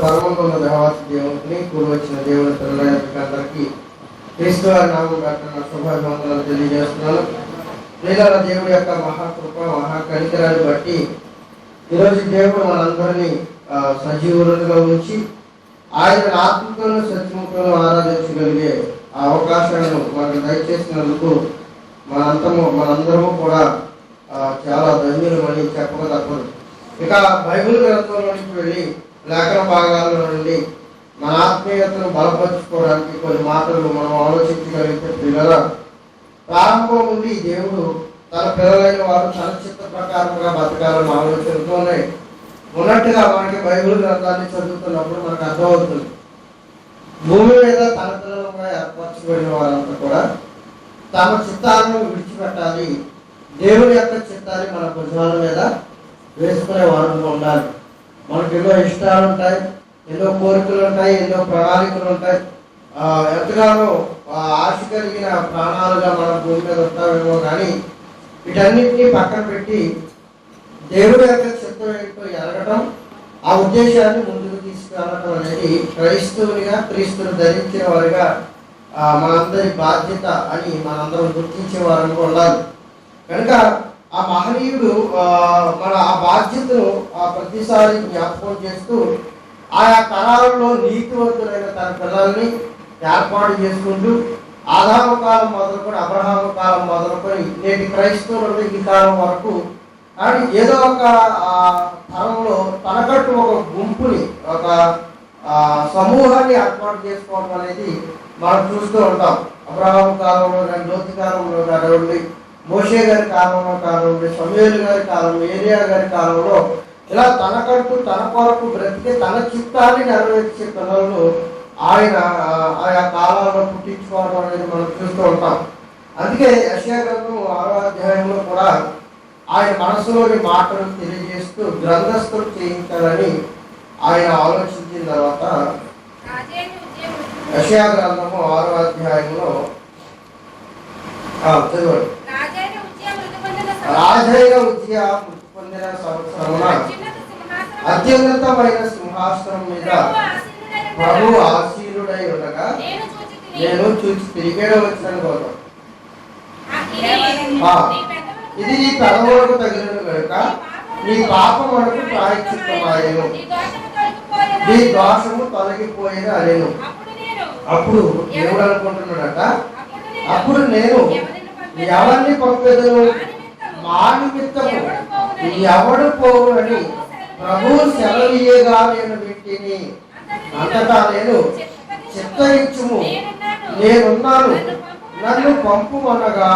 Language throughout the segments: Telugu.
పరమంలో దేవాతి దేవుడిని కూడి వచ్చిన దేవుని పిల్లలందరికీ క్రీస్తు వారి నామం నా శుభాభివందనాలు తెలియజేస్తున్నాను. ప్రియులారా, దేవుడి యొక్క మహాకృప మహాకనికరాన్ని బట్టి ఈరోజు దేవుడు మనందరినీ సజీవులుగా ఉంచి ఆయన ఆత్మతోనూ సత్యముతోనూ ఆరాధించగలిగే ఆ అవకాశాలను మనకు దయచేసినందుకు మనందరము కూడా చాలా ధన్యులమని చెప్పక తప్పదు. ఇక బైబిల్ గ్రంథంలోనికి వెళ్ళి లేఖన భాగాల్లో నుండి మన ఆత్మీయతను బలపరుచుకోవడానికి కొన్ని మాటలు మనం ఆలోచించగలిగితే, పిల్లల ప్రారంభం నుండి దేవుడు తన పిల్లలైన వారు తన చిత్త ప్రకారంగా బతకాలని ఆలోచనతోనే ఉన్నట్టుగా మనకి బైబిల్ గ్రంథాన్ని చదువుతున్నప్పుడు మనకు అర్థమవుతుంది. భూమి మీద తన పిల్లలుగా ఏర్పరచబడిన వారంతా కూడా తమ చిత్తాలను విడిచిపెట్టాలి, దేవుని యొక్క చిత్తాన్ని మన భుజాల మీద వేసుకునే వారంగా ఉండాలి. మనకు ఎన్నో ఇష్టాలు ఉంటాయి, ఎన్నో కోరికలు ఉంటాయి, ఎన్నో ప్రణాళికలు ఉంటాయి. ఎంతగానో ఆశ కలిగిన ప్రాణాలుగా మన భూమి మీద ఉంటామేమో, కానీ వీటన్నిటినీ పక్కన పెట్టి దేవుడి యొక్క చిత్తం ఏంటో ఎరగటం, ఆ ఉద్దేశాన్ని ముందుకు తీసుకురావటం అనేది క్రైస్తవునిగా క్రీస్తుని ధరించిన వారిగా మనందరి బాధ్యత అని మనందరం గుర్తించే వారంగా ఉండాలి. కనుక ఆ మహనీయుడు మన ఆ బాధ్యతను ప్రతిసారి జ్ఞాపకం చేస్తూ ఆయా తరాలలో నీతివంతులైన తన పిల్లల్ని ఏర్పాటు చేసుకుంటూ ఆదాము కాలం మొదలుకొని అబ్రహాము కాలం మొదలుకొని నేటి క్రైస్తవులు ఈ కాలం వరకు కానీ ఏదో ఒక తరంలో తనకట్టు ఒక గుంపుని, ఒక సమూహాన్ని ఏర్పాటు చేసుకోవడం అనేది మనం చూస్తూ ఉంటాం. అబ్రహాము కాలంలో కానీ, లోతు కాలంలో కానివ్వండి, మోషే గారి కాలంలో కానివ్వండి, సమూయేలు గారి కాలంలో, ఏలియా గారి కాలంలో ఇలా తనకంటూ తన కొరకు బ్రతికే తన చిత్తాన్ని నెరవేర్చే పిల్లలను ఆయన ఆయా కాలాల్లో పుట్టించుకోవడం అనేది మనం చూస్తూ ఉంటాం. అందుకే యెషయా గ్రంథం 6వ అధ్యాయంలో కూడా ఆయన మనసులోని మాటలు తెలియజేస్తూ గ్రంథస్థులు చేయించాలని ఆయన ఆలోచించిన తర్వాత యెషయా గ్రంథము 6వ అధ్యాయంలో చదవండి. రాజైన ఉజ్జియా మృతి పొందిన సంవత్సరమున అత్యున్నతమైన సింహాసనం మీద ప్రభు ఆసీనుడై ఉండగా నేను చూసి తిరిగేడ వచ్చాను కదా. ఇది నీ పెదవులకు తగిలిన కనుక నీ పాపమునకు ప్రాయశ్చిత్తమాయెను, నీ దోషము తొలగిపోయిన అనేను. అప్పుడు దేవుడు అనుకుంటున్నాడట, అప్పుడు నేను ఎవరిని పంపెదను, మా నిమిత్తము ఎవడు పోవు అని ప్రభువు సెలవీయగా నేను వింటిని. అంతటా నేను చిత్తరించుము, నేనున్నాను, నన్ను పంపుమనగా.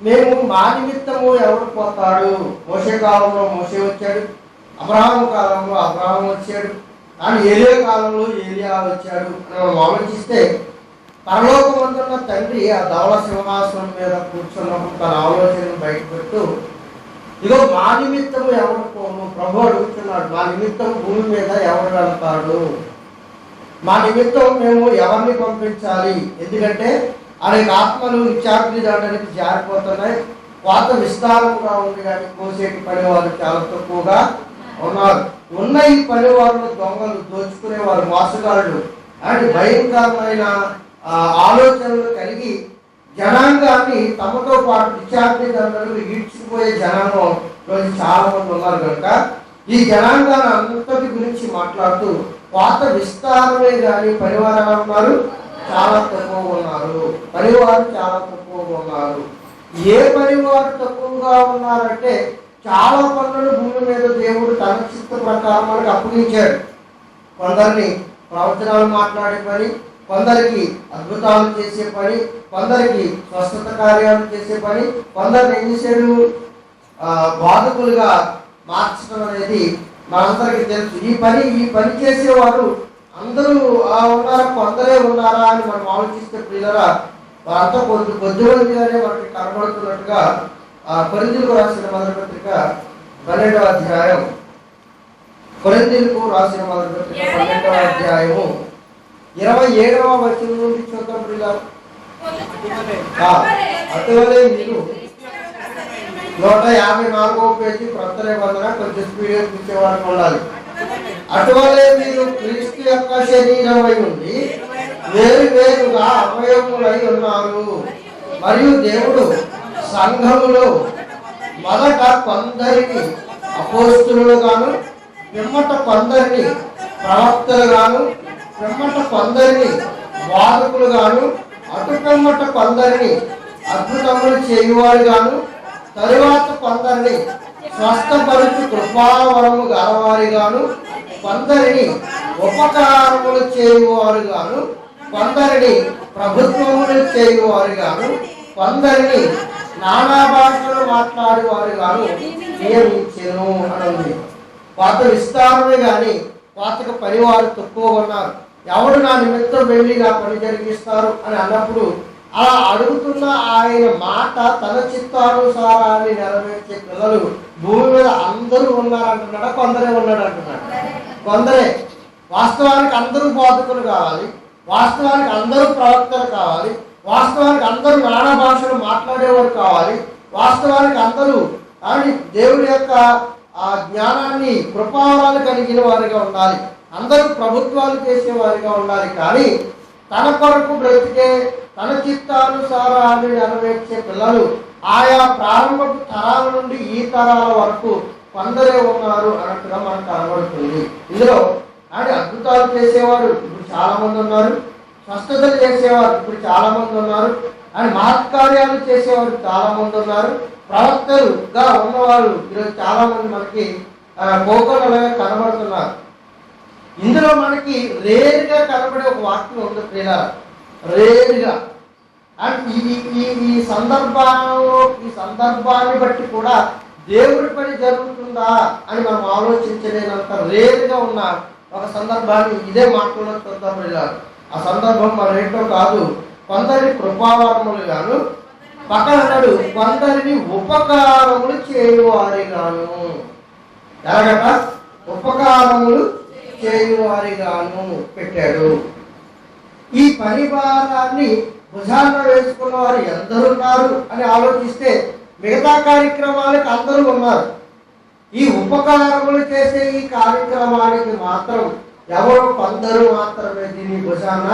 మేము మా నిమిత్తము ఎవడు పోతాడు? మోషే కాలంలో మోషే వచ్చాడు, అబ్రహాము కాలంలో అబ్రహాం వచ్చాడు, కానీ ఏలియా కాలంలో ఏలియా వచ్చాడు అని మనం ఆలోచిస్తే, పరలోకమందున్న తండ్రి ఆ ధవళ సింహాసనం మీద కూర్చున్నప్పుడు తన ఆలోచనను బయటపెడుతూ, ఇదో మా నిమిత్తము ఎవరు పోను? ప్రభు అడుగుతున్నాడు, మా నిమిత్తం భూమి మీద ఎవరు వెళ్తాడు? మా నిమిత్తం మేము ఎవరిని పంపించాలి? ఎందుకంటే అనేక ఆత్మలు నిత్యాగ్ని దాటానికి జారిపోతున్నాయి. కోత విస్తారంగా ఉంది, కానీ కోసేటి పనివారు చాలా తక్కువగా ఉన్నారు. ఉన్న ఈ పనివారులు దొంగలు, దోచుకునేవారు, మోసగాళ్ళు అండ్ భయంకరమైన ఆలోచనలు కలిగి జనాంగాన్ని తమతో పాటు నిత్యాగ్ని దండలు ఈడ్చుకుపోయే జనాంగం రోజు చాలా మంది ఉన్నారు. కనుక ఈ జనాంగాన్ని అంతటి గురించి మాట్లాడుతూ కోత విస్తారమే కానీ పనివారు ఎలా ఉన్నారు? చాలా తక్కువగా ఉన్నారు. పనివారు చాలా తక్కువగా ఉన్నారు. ఏ పనివారు తక్కువగా ఉన్నారంటే, చాలా పనులను భూమి మీద దేవుడు తన చిత్త ప్రకారం మనకు అప్పగించాడు. కొందరిని ప్రవచనాలు మాట్లాడే పని, కొందరికి అద్భుతాలు చేసే పని, కొందరికి స్వస్థత కార్యాలు చేసే పని, కొందరిని ఏం చేశాడు? బాధకులుగా మార్చడం అనేది మనందరికీ తెలుసు. ఈ పని చేసేవారు అందరూ ఉన్నారా, కొందరే ఉన్నారా అని మనం ఆలోచిస్తే, పిల్లరా వారంతా కొద్దిమందిగానే మనకి కనబడుతున్నట్టుగా కొరింథీయులకు రాసిన మొదటి పత్రిక 12వ అధ్యాయం, కొరింథీయులకు రాసిన మొదటి పత్రిక 12వ అధ్యాయము 27వ వచనం నుండి చూద్దాం. పిల్లలు అటువలే మీరు 154వ పేజీ క్రొత్త నిబంధన కొంచెం స్పీడ్గా చూసేవాడికి ఉండాలి. అటువలే మీరు క్రీస్తు యొక్క శరీరమై ఉండి వేరు వేరుగా అవయవములై ఉన్నారు. మరియు దేవుడు సంఘములో మొదట కొందరిని అపోస్తులుగాను, పిమ్మట కొందరిని ప్రవక్తలుగాను, పిమ్మట కొందరిని వాదకులుగాను, అటు పిమ్మట కొందరిని అద్భుతములు చేయువారుగాను, తరువాత కొందరిని స్వస్థపరుచు కృపావరము గలవారిగాను, కొందరిని ఉపకారములు చేయువారుగాను, కొందరిని ప్రభుత్వములు చేయువారుగాను, కొందరిని నానా భాషలు మాట్లాడేవారుగాను నియమించెను అని ఉంది. కోత విస్తారమే కానీ కోతకు పనివారు తక్కువ ఉన్నారు. ఎవడు నా నిమిత్తం వెళ్ళి నా పని జరిగిస్తారు అని అన్నప్పుడు అలా అడుగుతున్న ఆయన మాట తన చిత్తానుసారాన్ని నెరవేర్చే పిల్లలు భూమి మీద అందరూ ఉన్నారంటున్నాడా? కొందరే ఉన్నాడు అంటున్నాడు. కొందరే. వాస్తవానికి అందరూ బోధకులు కావాలి, వాస్తవానికి అందరూ ప్రవక్తలు కావాలి, వాస్తవానికి అందరూ నానా భాషలు మాట్లాడేవారు కావాలి, వాస్తవానికి అందరూ దేవుడి యొక్క జ్ఞానాన్ని కృపావరాలు కలిగిన వారిగా ఉండాలి, అందరూ ప్రభుత్వాలు చేసేవారిగా ఉండాలి. కానీ తన కొరకు బ్రతికే తన చిత్తానుసారాన్ని నెరవేర్చే పిల్లలు ఆయా ప్రారంభపు తరాల నుండి ఈ తరాల వరకు కొందరే ఉన్నారు అన్నట్టుగా మనకు కనబడుతుంది. ఇందులో అద్భుతాలు చేసేవారు ఇప్పుడు చాలా మంది ఉన్నారు, స్వస్థతలు చేసేవారు ఇప్పుడు చాలా మంది ఉన్నారు, మహత్కార్యాలు చేసేవారు చాలా మంది ఉన్నారు, ప్రవక్తలుగా ఉన్నవారు ఈరోజు చాలా మంది మనకి కోకొల్లగా కనబడుతున్నారు. ఇందులో మనకి రేరుగా కనబడే ఒక వాక్యం ఉంది ప్రియులారా, రేరుగా. అండ్ ఈ సందర్భాన్ని బట్టి కూడా దేవుడి పని జరుగుతుందా అని మనం ఆలోచించలేనంత రేరుగా ఉన్న ఒక సందర్భాన్ని ఇదే మాటలో చూద్దాం ప్రియులారా. ఆ సందర్భం మరేంటో కాదు, కొందరి కృపావరములు గాను, పక్కనడు కొందరిని ఉపకారములు చేయువారిగాను. ఎలాగట? ఉపకారములు చేయువారిగాను పెట్టాడు. ఈ పని భారాన్ని భుజాన వేసుకున్న వారు ఎందరున్నారు అని ఆలోచిస్తే మిగతా కార్యక్రమాలకు అందరూ ఉన్నారు. ఈ ఉపకారములు చేసే ఈ కార్యక్రమానికి మాత్రం ఎవరో కొందరు మాత్రమే దీన్ని భుజాన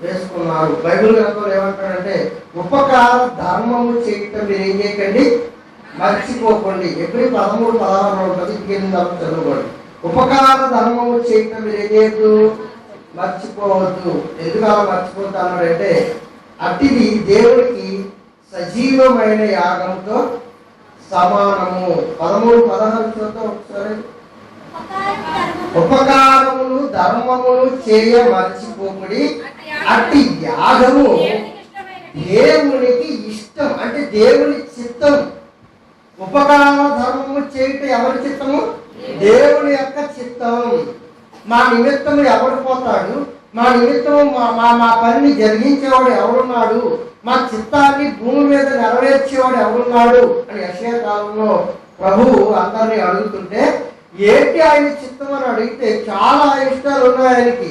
వేసుకున్నారు. బైబిల్ గ్రంథంలో ఏమంటాడంటే ఉపకార ధర్మము చేయటం మీరు ఏం చేయకండి, మర్చిపోకండి. ఎప్పుడు 13-16 ఉంటుంది, చదువుకోండి. ఉపకార ధర్మము చేయటం మీరు ఏం చేయొద్దు, మర్చిపోవద్దు. ఎందుకు అలా మర్చిపోతానంటే అట్టిది దేవుడికి సజీవమైన యాగంతో సమానము. 13-16 చూద్దాం ఒకసారి. ఉపకారములు ధర్మములు చేయ మర్చిపోకుడి, అట్టి యాగము దేవునికి ఇష్టం, అంటే దేవుని చిత్తం. ఉపకార ధర్మము చేయటం ఎవరి చిత్తము? దేవుని యొక్క చిత్తం. మా నిమిత్తము ఎవడు పోతాడు, మా నిమిత్తము మా పనిని జరిగించేవాడు ఎవడున్నాడు, మా చిత్తాన్ని భూమి మీద నెరవేర్చేవాడు ఎవడున్నాడు అని యెషయా కాలంలో ప్రభువు అందరినీ అడుగుతుంటే ఏంటి ఆయన చిత్తం అని అడిగితే చాలా ఇష్టాలు ఉన్నాయి ఆయనకి.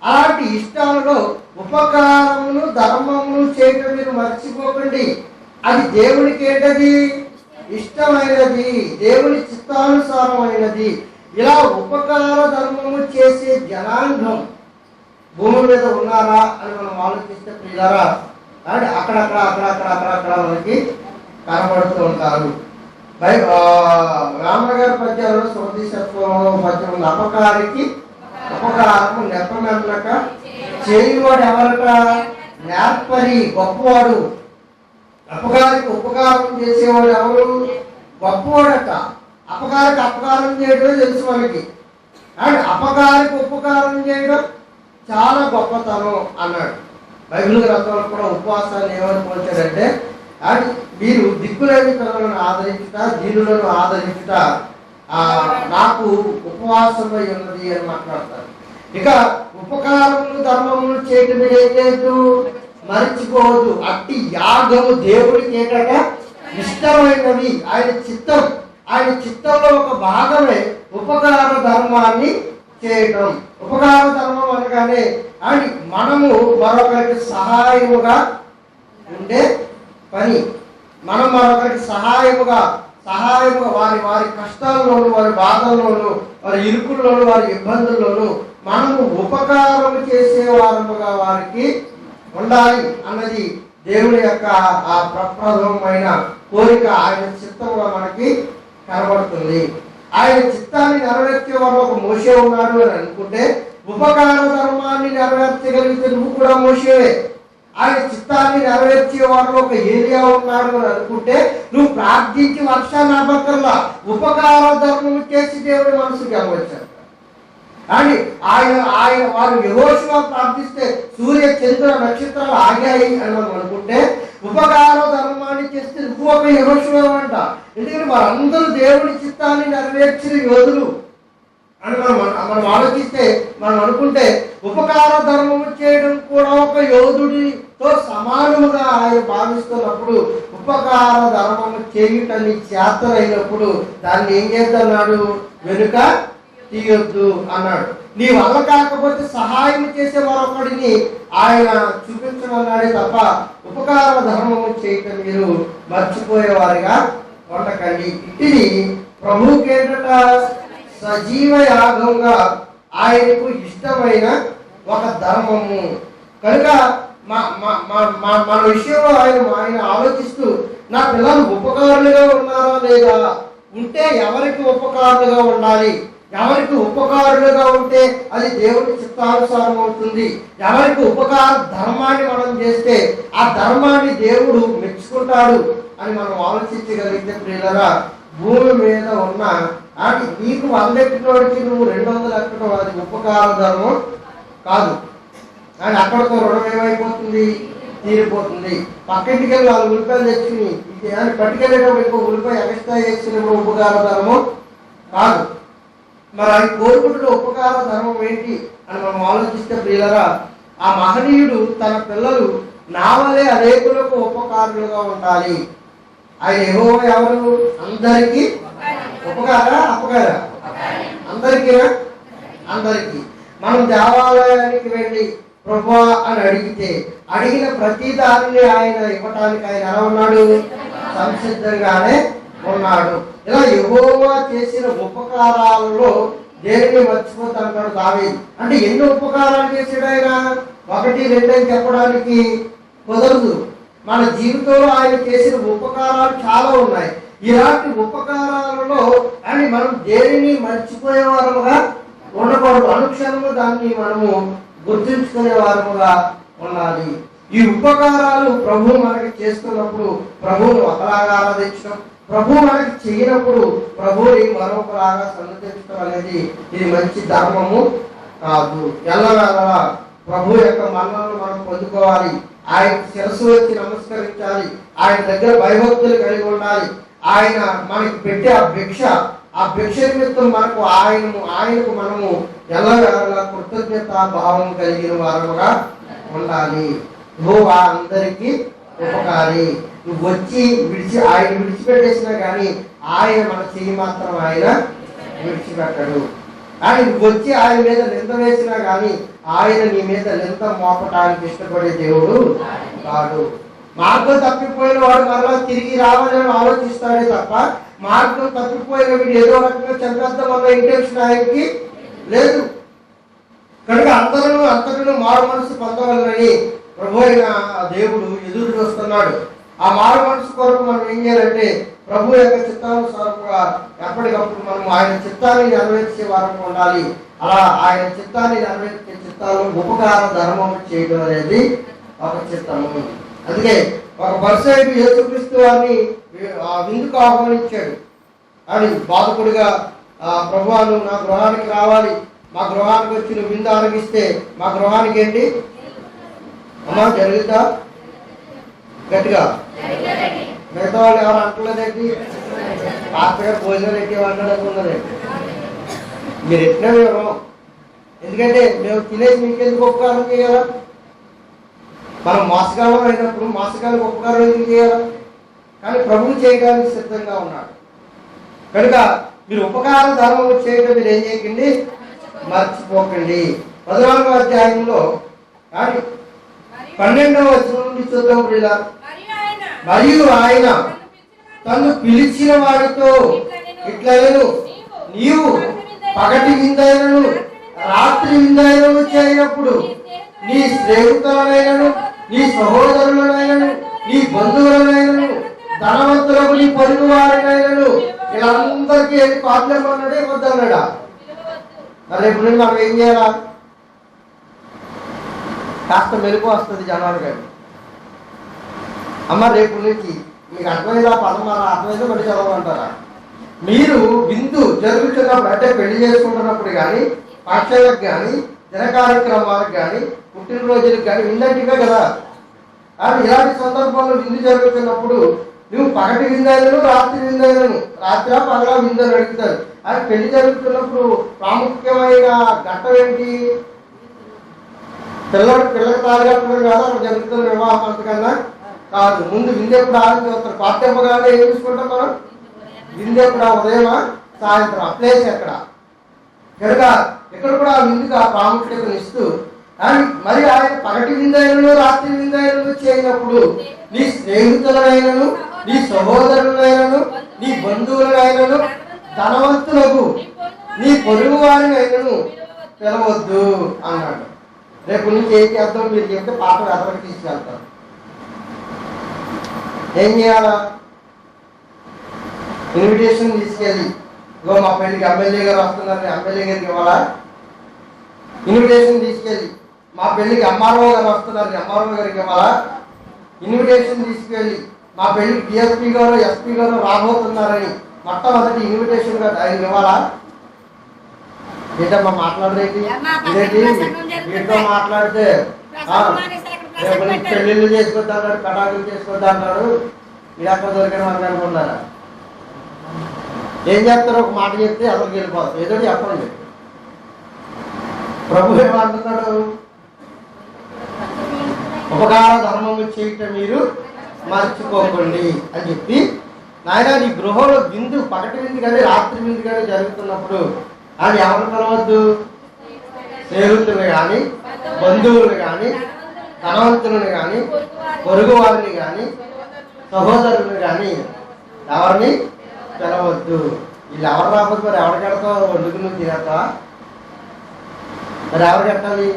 అలాంటి ఇష్టాలలో ఉపకారములు ధర్మములు చేయటం మీరు మర్చిపోకండి. అది దేవునికి ఏంటది? ఇష్టమైనది, దేవుని చిత్తానుసారమైనది. ఇలా ఉపకార ధర్మము చేసే జనాంగం భూమి మీద ఉన్నారా అని మనం ఆలోచిస్తే ప్రియులారా, అంటే అక్కడక్కడ మనకి కనబడుతూ ఉంటారు. రామయ్య గారి పద్యాలలో స్వదేశత్వంలో పద్యం ఉంది. అపకారికి ఉపకారము నెప్పమెల్లక చేయువాడు ఎవరట? నేర్పరి, గొప్పవాడు. అపకారికి ఉపకారం చేసేవాడు ఎవరు? గొప్పవాడట. అపకారికి అపకారం చేయడమే తెలుసు మనకి. అండ్ అపకారికి ఉపకారం చేయడం చాలా గొప్పతనం అన్నాడు. బైబిల్ గ్రంథంలో కూడా ఉపవాసాన్ని ఏమని పోల్చాడంటే అండ్ మీరు దిక్కులేని పిల్లలను ఆదరించుట, దీనులను ఆదరించుట నాకు ఉపవాసమై ఉన్నది అని మాట్లాడతారు. ఇక ఉపకారములు ధర్మములు చేయటం మీరు ఏం చేయొద్దు, మర్చిపోవద్దు. అట్టి యాగము దేవుడికి ఏంటంట? ఇష్టమైనది, ఆయన చిత్తం. ఆయన చిత్తంలో ఒక భాగమే ఉపకార ధర్మాన్ని చేయటం. ఉపకార ధర్మం అనగానే అని మనము మరొకరికి సహాయముగా ఉండే పని, మనం మరొకరికి సహాయముగా సహాయం, వారి వారి కష్టాల్లోనూ, వారి బాధల్లోనూ, వారి ఇరుకుల్లోనూ, వారి ఇబ్బందుల్లోనూ మనము ఉపకారం చేసే వారముగా వారికి ఉండాలి అన్నది దేవుని యొక్క ఆ ప్రప్రథమైన కోరిక, ఆయన చిత్తంలో మనకి కనబడుతుంది. ఆయన చిత్తాన్ని నెరవేర్చే వారు ఒక మోషే ఉన్నాడు అని అనుకుంటే, ఉపకార ధర్మాన్ని నెరవేర్చగలిగితే నువ్వు కూడా మోషేవే. ఆయన చిత్తాన్ని నెరవేర్చే వాడు ఒక ఏలియా ఉన్నాడు అని అనుకుంటే, నువ్వు ప్రార్థించి వర్షాన్ని ఆపక్కర్లా, ఉపకార ధర్మం చేసి దేవుడి మనసు గెలవచ్చారు. కానీ ఆయన వారు యెహోషువ ప్రార్థిస్తే సూర్య చంద్ర నక్షత్రాలు ఆగాయి అని మనం అనుకుంటే, ఉపకార ధర్మాన్ని చేస్తే నువ్వు ఒక యెహోషువ అంట. ఎందుకంటే వారందరూ దేవుడి చిత్తాన్ని నెరవేర్చిన యోధులు అని మనం ఆలోచిస్తే, మనం అనుకుంటే ఉపకార ధర్మము చేయడం కూడా ఒక యోధుడితో సమానముగా ఆయన భావిస్తున్నప్పుడు, ఉపకార ధర్మము చేయుటని చేతనైనప్పుడు దాన్ని ఏం చేస్తున్నాడు? వెనుక తీయొద్దు అన్నాడు. నీ వల్ల కాకపోతే సహాయం చేసే మరొకడిని ఆయన చూపించమన్నాడే తప్ప ఉపకార ధర్మము చేయటం మీరు మర్చిపోయేవారిగా ఉండకండి. ఇది ప్రభువుకి ఏంటట? సజీవ యాగంగా ఆయనకు ఇష్టమైన ఒక ధర్మము. కనుక మన విషయంలో ఆయన ఆలోచిస్తూ, నా పిల్లలు ఉపకారులుగా ఉన్నారా లేదా, ఉంటే ఎవరికి ఉపకారులుగా ఉండాలి, ఎవరికి ఉపకారులుగా ఉంటే అది దేవుడి చిత్తానుసారం అవుతుంది, ఎవరికి ఉపకార ధర్మాన్ని మనం చేస్తే ఆ ధర్మాన్ని దేవుడు మెచ్చుకుంటాడు అని మనం ఆలోచించగలిగితే, ప్రియులరా, భూమి మీద ఉన్న అది నీకు 100 ఎక్కినోడికి నువ్వు 200 ఎక్కడం అది ఉపకార ధర్మం కాదు. కానీ అక్కడితో రుణం ఏమైపోతుంది? తీరిపోతుంది. పక్కింటికి వెళ్ళి 4 ఉల్లిపాయలు తెచ్చుకుని పట్టుకెళ్ళేటప్పుడు ఇంకో ఉల్లిపాయ ఎక్స్ట్రా చేసినప్పుడు ఉపకార ధర్మం కాదు. మరి అది కోరుకుంటున్న ఉపకార ధర్మం ఏంటి అని మనం ఆలోచిస్తే, ప్రియులరా, ఆ మహనీయుడు తన పిల్లలు నా వలే అనేకులకు ఉపకారులుగా ఉండాలి. ఆయన యెహోవా ఎవరు? అందరికీ ఉపకారా అపకారా? అందరికీనా? అందరికీ. మనం దేవాలయానికి వెళ్ళి ప్రభువా అని అడిగిన ప్రతి దానిని ఆయన ఇవ్వటానికి ఆయన ఎలా ఉన్నాడు? సంసిద్ధంగానే ఉన్నాడు. ఇలా యెహోవా చేసిన ఉపకారాలలో దేనిని మర్చిపోతా అంటాడు దావీదు. అంటే ఎన్ని ఉపకారాలు చేశాడు ఆయన? 1, 2 అని చెప్పడానికి కుదరదు. మన జీవితంలో ఆయన చేసిన ఉపకారాలు చాలా ఉన్నాయి. ఇలాంటి ఉపకారాలలో అని మనం దేనిని మర్చిపోయే వారముగా ఉండకూడదు. అనుక్షణము దాన్ని మనము గుర్తుంచుకునే వారముగా ఉండాలి. ఈ ఉపకారాలు ప్రభు మనకి చేస్తున్నప్పుడు ప్రభువును ఒకలాగా ఆరాధించడం, ప్రభు మనకి చేయనప్పుడు ప్రభువుని మరొకలాగా సన్నతించడం అనేది ఇది మంచి ధర్మము కాదు. ఎల్లవేళలా ప్రభు యొక్క మన్ననను మనం పొందుకోవాలి. ఆయన శిరస్సు వచ్చి నమస్కరించాలి. ఆయన దగ్గర భయభక్తులు కలిగి ఉండాలి. ఆయన మనకి పెట్టే ఆ భిక్ష నిమిత్తం మనకు ఆయనకు మనము ఎల్లవేళలా కృతజ్ఞత భావం కలిగిన వారముగా ఉండాలి. యెహోవా అందరికీ ఉపకారి. నువ్వు వచ్చి ఆయన విడిచిపెట్టేసినా కానీ ఆయన మన చెయ్యి మాత్రం ఆయన విడిచిపెట్టడు. ఆయన వచ్చి ఆయన మీద నింద వేసినా కానీ ఆయన నీ మీద నింద మోపటానికి ఇష్టపడే దేవుడు కాదు. మార్గం తప్పిపోయిన వాడు మరలా తిరిగి రావాలని ఆలోచిస్తాడే తప్ప మార్గం తప్పిపోయిన వీడు ఏదో రకంగా చంపేద్దాం వల్ల ఇంటెన్షన్ ఆయనకి లేదు. కనుక అంతటను మారు మనసు పొందవాలని ప్రభు అయిన దేవుడు ఎదురు చూస్తున్నాడు. ఆ మారు మనసు కొరకు మనం ఏం చేయాలంటే ప్రభు యొక్క చిత్తానుసారంగా ఎప్పటికప్పుడు మనం ఆయన చిత్తాన్ని నెరవేర్చే వారంగా ఉండాలి. అలా ఆయన చిత్తాన్ని నెరవేర్చే చిత్తాలను ఉపకార ధర్మం చేయడం అనేది ఒక చిత్తము. అందుకే ఒక పరిసయ్యుడు యేసుక్రీస్తు వారిని విందుకు ఆహ్వానించాడు. అని బాధకుడిగా, ప్రభువాను నా గృహానికి రావాలి, మా గృహానికి వచ్చి నువ్వు విందు ఆరగిస్తే మా గృహానికి ఏంటి అమ్మా జరుగుతా గట్టిగా మిగతా వాళ్ళు ఎవరు అంటలేదేంటి? పాస్టర్ గారు భోజనాలు ఎక్కేవాళ్ళు ఉన్నదండి. మీరు ఎట్టినా మేము, ఎందుకంటే మేము తినేసి మీకెందుకు ఉపకారం చేయాలా? మనం మోసగాలం అయినప్పుడు మోసగాలకు ఉపకారం ఎందుకు చేయాలా? కానీ ప్రభువు చేయడానికి సిద్ధంగా ఉన్నాడు. కనుక మీరు ఉపకార ధర్మం చేయడం మీరు ఏం చేయకండి, మర్చిపోకండి. 14వ అధ్యాయంలో కానీ 12వ వచనం నుండి చూద్దాం. మరియు ఆయన తను పిలిచిన వాడితో ఇట్లనెను, నీవు పగటి విందైనను రాత్రి విందైనను చేయనప్పుడు నీ స్నేహితులనైనను నీ సహోదరులనైనను నీ బంధువులనైనను ధనవంతులకు నీ పొరుగు వారినైనను వీళ్ళందరికీ ఏంటి ప్రాబ్లం అన్నాడే వద్దన్నాడా? మరి రేపు నుండి మనం ఏం చేయాలా? కాస్త మెలుపు వస్తుంది జనాలు గారు. అమ్మ రేపు నుంచి మీకు అర్థమైందా పదం అర్థమైందో బట్టి చదవమంటారా? మీరు విందు జరుగుతున్నప్పుడు అంటే పెళ్లి చేసుకుంటున్నప్పుడు కానీ పక్షాలకు కానీ దిన కార్యక్రమాలకు కానీ పుట్టినరోజులకు కానీ విందంటివే కదా. కానీ ఇలాంటి సందర్భంలో విందు జరుగుతున్నప్పుడు నువ్వు పగటి విందైనను రాత్రి విందైనను, రాత్రి పగలా విందని అడుగుతారు. అది పెళ్లి జరుగుతున్నప్పుడు ప్రాముఖ్యమైన ఘట్టం ఏంటి? పిల్లకి తాగడం కాదు అక్కడ జరుగుతున్న వివాహం అంతకన్నా కాదు. ముందు విందు ఎప్పుడు ఆలోచిస్తారు? పాఠ్యమ్మగానే ఏం చూసుకుంటాం మనం? విందు ఎప్పుడు ఉదయమా సాయంత్రం? ప్లేస్ ఎక్కడ? ఇక్కడ కూడా ఆ విందుకు ఆ ప్రాముఖ్యతను ఇస్తూ మరి ఆయన పగటి విందైనను రాత్రి విందైనను చేయనప్పుడు నీ స్నేహితులనైనను నీ సహోదరులైనను నీ బంధువులనైనను ధనవంతులకు నీ పొరుగు వారినైనను పిలవద్దు అన్నాడు. రేపు నుంచి ఏం చేద్దాం మీరు చెప్తే పాట ఎదరికి తీసుకెళ్తారు. ఏం చేయాలా? ఇన్విటేషన్ తీసుకెళ్ళి ఇగో మా పెళ్లికి ఎమ్మెల్యే గారు వస్తున్నారని ఎమ్మెల్యే గారికి ఇవ్వాలా? ఇన్విటేషన్ తీసుకెళ్ళి మా పెళ్లికి ఎంఆర్ఓ గారు వస్తున్నారని ఎంఆర్ఓ గారికి ఇవ్వాలా? ఇన్విటేషన్ తీసుకెళ్ళి మా పెళ్లికి డిఎస్పీ గారు ఎస్పీ గారు రాబోతున్నారని మొట్టమొదటి ఇన్విటేషన్ గా ఆయన ఇవ్వాలా? ఏంటమ్మా మాట్లాడరేంటి? ఇదేంటి వీటితో మాట్లాడితే పెళ్లిళ్ళు చేసుకోవద్దా అన్నాడు, కటాకులు చేసుకోవద్దా అన్నాడు. ఇది అక్కడ దొరికిన వాళ్ళు అనుకున్నారా? ఏం చేస్తారో ఒక మాట చెప్తే అసలు వెళ్ళిపోతారు. ఏదో చెప్పండి. ప్రభు ఏమంటున్నాడు? ఉపకార ధర్మము చేయటం మీరు మర్చిపోకండి అని చెప్పి, నాయన నీ గృహంలో విందు పగటి విందు కానీ రాత్రి విందు కానీ జరుగుతున్నప్పుడు అది ఎవరు కలవద్దు? స్నేహితులు కానీ బంధువులు కానీ ధనవంతులను కానీ పొరుగు వారిని కానీ సహోదరుని కానీ ఎవరిని పిలవద్దు. వీళ్ళు ఎవరు రాకపోతే మరి ఎవరికి వెళ్తావు? వండుకు నువ్వు తినేస్తా? మరి ఎవరికి పెట్టాలి?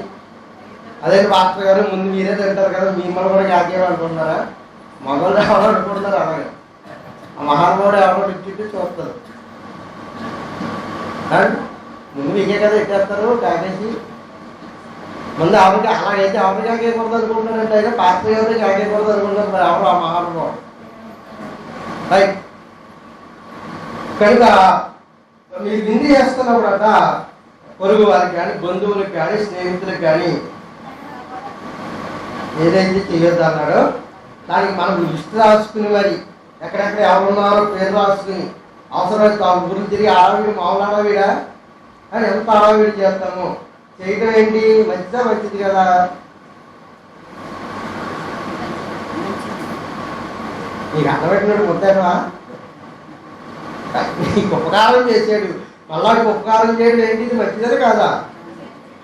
అదే పాస్టర్ గారు ముందు మీరే తింటారు కదా, మిమ్మల్ని కూడా జాతీయం అనుకుంటున్నారా? మగవాళ్ళు ఎవరు అనుకుంటున్నారు? అలాగే ఆ మహానుభావుడు ఎవరో ఇచ్చి చూస్తారు. ముందు మీకే కదా ఎట్టేస్తారు కాకేసి. ముందు ఎవరికి అలాగైతే ఎవరు కాకేయకూడదు అనుకుంటున్నారంటే అయినా పాస్టర్ గారు కాకేయకూడదు అనుకుంటున్నారు. మరి ఎవరు ఆ మహానుభావుడు? రైట్. కనుక మీరు విందు చేస్తున్నప్పుడట పొరుగు వారికి కానీ బంధువులకు కానీ స్నేహితులకు కానీ ఏదైతే చేయొద్దు అన్నాడో దానికి మనం లిస్ట్ రాసుకుని మరి ఎక్కడెక్కడ ఎవరున్నారో పేరు రాసుకుని అవసరమైతే వాళ్ళ గురించి తిరిగి ఆడవిడి మామూలు ఆడవిడా అని ఎంత ఆడవిడి చేస్తాము. చేయటం ఏంటి? మంచిదా? మంచిది కదా. నీకు అర్థపెట్టినట్టు ముద్దావా? నీకు ఉపకారం చేసాడు, మళ్ళా ఉపకారం చేయడం ఏంటి? మంచిదని కాదా?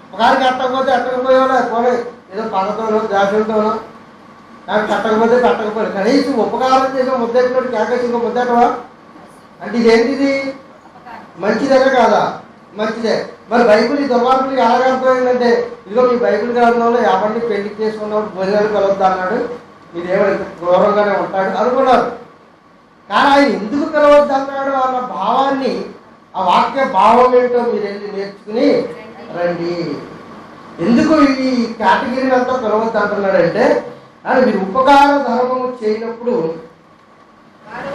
ఉపకారం కట్టకపోతే ఎట్టకపోయేవాడు పోలే, ఏదో పగతోనో దాసులతోనో నాకు కట్టకపోతే కట్టకపోయి కనీసం ఉపకారం చేసిన ముద్దెట్టినట్టు కేకేసి ఇంకో ముద్దటవా అంటే ఇదేంటిది? మంచిదనే కాదా? మంచిదే. మరి బైబిల్ ఈ దుర్మార్గులకి ఎలాగ అర్థమైందంటే ఇదిగో మీ బైబిల్ గ్రంథంలో ఎవరిని పెళ్లి చేసుకున్నప్పుడు భోజనాలు కలవద్దు అన్నాడు, మీదేమో క్రూరంగానే ఉంటాడు అనుకున్నారు. కానీ ఆయన ఎందుకు పిలవద్దు అన్నాడు అన్న భావాన్ని, ఆ వాక్య భావం ఏంటో మీరు వెళ్ళి నేర్చుకుని రండి. ఎందుకు ఈ కేటగిరీని అంతా పిలవద్దు అంటున్నాడంటే మీరు ఉపకార ధర్మము చేయనప్పుడు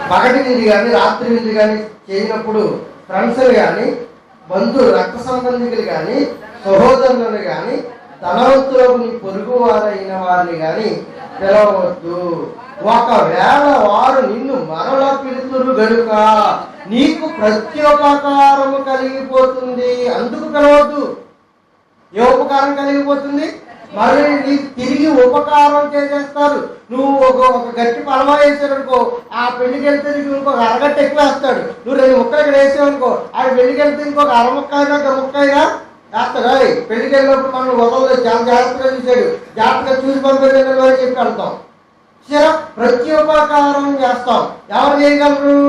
పగటి విందు కానీ రాత్రి విందు కానీ చేయనప్పుడు ఫ్రెండ్స్లు కానీ బంధువులు రక్త సంబంధికులు కానీ సహోదరులను కానీ ధనవంతులకు నీ పొరుగు వారైన వారిని కానీ పిలవవద్దు. ఒకవేళ వారు నిన్ను మరల పిలుతురు గనుక నీకు ప్రత్యుపకారము కలిగిపోతుంది, అందుకు పిలవద్దు. ఏ ఉపకారం కలిగిపోతుంది? మరి నీకు తిరిగి ఉపకారం చేసేస్తారు. నువ్వు ఒక గట్టి పలమా వేసావనుకో, ఆ పెళ్లికి వెళ్తే నీకు ఇంకొక అరగట్ట ఎక్కువ వేస్తాడు. నువ్వు 2 ముక్కలు ఇక్కడ వేసావనుకో, ఆ పెళ్లికి వెళ్తే ఇంకొక అరముక్క అయినా ముక్క అయినా వేస్తాడు. పెళ్లికి వెళ్ళినప్పుడు మనం వదలలేదు, చాలా జాగ్రత్తగా చూసాడు, జాగ్రత్తగా చూసి పంపించండి అని చెప్పి వెళ్తాం. ప్రత్యుపకారం చేస్తాం. ఎవరు చేయగలరు?